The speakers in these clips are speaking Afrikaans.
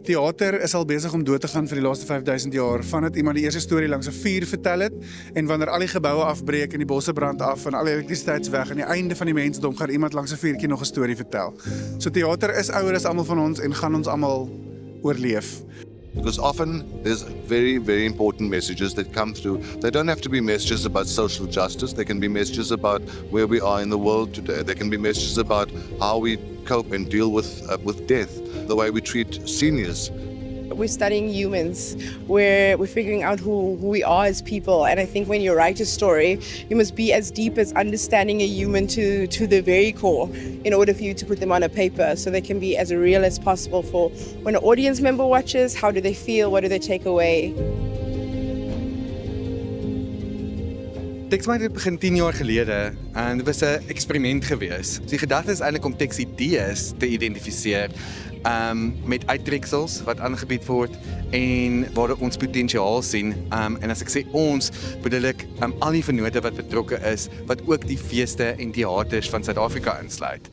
Theater is al besig om dood te gaan vir die laaste 5000 jaar, vandat iemand die eerste storie langs 'n vuur vertel het, en wanneer al die geboue afbreek en die bosse brand af en al die elektrisiteit weg, aan die einde van die mensdom gaan iemand langs 'n vuurtjie nog 'n storie vertel. So theater is ouer as almal van ons en gaan ons almal oorleef. Because often there's very, very important messages that come through. They don't have to be messages about social justice. They can be messages about where we are in the world today. They can be messages about how we cope and deal with death, the way we treat seniors. We're studying humans, we're figuring out who we are as people, and I think when you write a story, you must be as deep as understanding a human to the very core in order for you to put them on a paper, so they can be as real as possible for when an audience member watches. How do they feel? What do they take away? Textmark het begin 10 jaar gelede en dit was 'n eksperiment gewees. Die gedagte is eintlik om teksidees te identifiseer met uittreksels wat aangebied word en waar ons potensiaal sien. En as ek sê ons, bedoel ek al die vennote wat betrokke is, wat ook die feeste en teaters van Suid-Afrika insluit.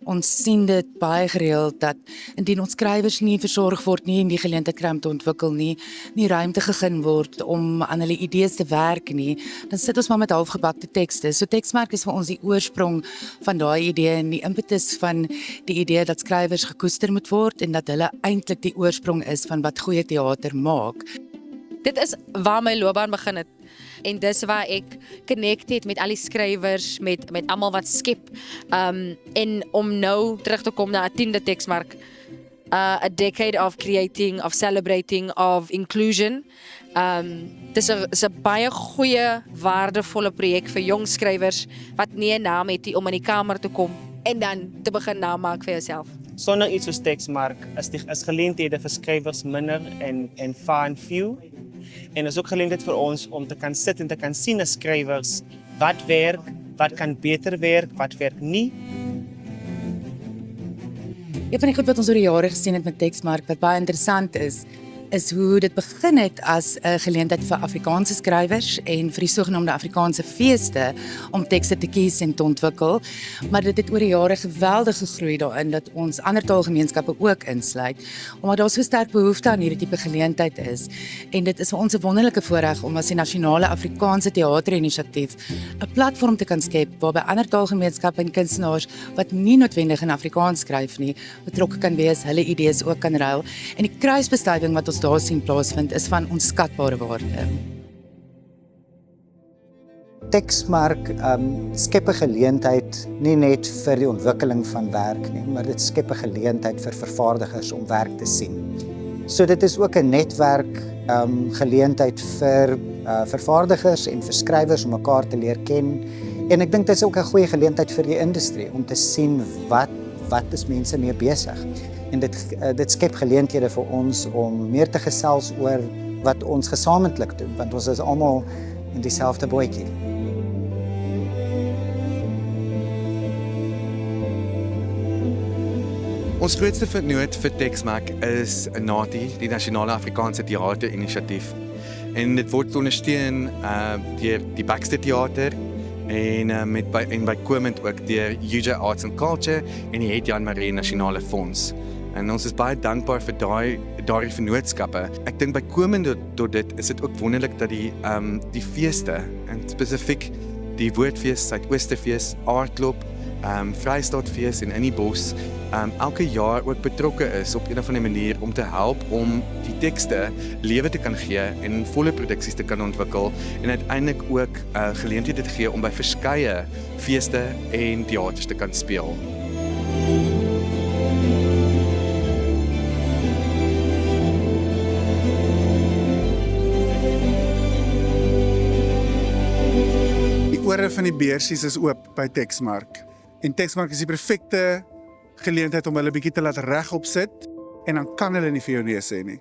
Ons sien dit baie gereeld dat indien ons skrywers nie versorg word nie en die geleentheid kry om te ontwikkel nie ruimte gegee word om aan hulle idees te werk nie, dan sit ons maar met halfgebakte tekste. So Textmark is vir ons die oorsprong van daai idee en die impetus van die idee dat skrywers gekoester moet word en dat hulle eintlik die oorsprong is van wat goeie teater maak. Dit is waar my loopbaan begin het. En dis waar ek connect het met al die skrywers, met almal wat skep. En om nou terug te kom na 'n 10de Textmark, a decade of creating, of celebrating, of inclusion. Dis 'n baie goeie, waardevolle projek vir jong skrywers wat nie 'n naam het om in die kamer te kom en dan te begin naam maak vir jouself. Sonder iets soos Textmark is geleenthede vir skrywers minder en far and few. En is ook geleentheid vir ons om te kan sit en te kan sien as skrywers wat werk, wat kan beter werk, wat werk nie. Een van die goed wat ons oor die jare gesien het met Textmark wat baie interessant is hoe dit begin het as 'n geleentheid vir Afrikaanse skrywers en vir die sogenaamde Afrikaanse feeste om tekste te kies en te ontwikkel, maar dit het oor die jare geweldig gegroei daarin dat ons ander taalgemeenskappe ook insluit, omdat daar so sterk behoefte aan hierdie tipe geleentheid is. En dit is vir ons 'n wonderlike voorreg om as die Nasionale Afrikaanse Teaterinisiatief 'n platform te kan skep waarby ander taalgemeenskappe en kunstenaars wat nie noodwendig in Afrikaans skryf nie, betrokke kan wees, hulle idees ook kan ruil. En die kruisbestuiving wat ons daar sien plaasvind is van onskatbare waarde. Textmark skep 'n geleentheid nie net vir die ontwikkeling van werk nie, maar dit skep 'n geleentheid vir vervaardigers om werk te sien. So dit is ook 'n netwerk geleentheid vir vervaardigers en vir skrywers om mekaar te leer ken. En ek dink dit is ook 'n goeie geleentheid vir die industrie om te sien wat is mense mee besig. En dit skep geleenthede vir ons om meer te gesels oor wat ons gesamentlik doen, want ons is almal in dieselfde bootjie. Ons grootste vennoot vir Textmark is NATI, die Nasionale Afrikaanse Teaterinisiatief. En dit word ondersteun deur die Baxter Theater en bykomend ook deur UJ Arts and Culture en die Jan Marie Nasionale Fonds. En ons is baie dankbaar vir daardie vennootskappe. Ek dink bykomend tot dit is dit ook wonderlik dat die feeste, en spesifiek die Woordfees, Suidoosterfees, Aardklop, Vrystaatfees en in die bos, elke jaar ook betrokke is op een of ander manier om te help om die tekste lewe te kan gee en volle produksies te kan ontwikkel en uiteindelik ook geleenthede te gee om by verskeie feeste en teaters te kan speel. Die ore van die beursies is oop by Textmark. En Textmark is die perfekte geleentheid om hulle bietjie te laat regop sit en dan kan hulle nie vir jou nee sê nie.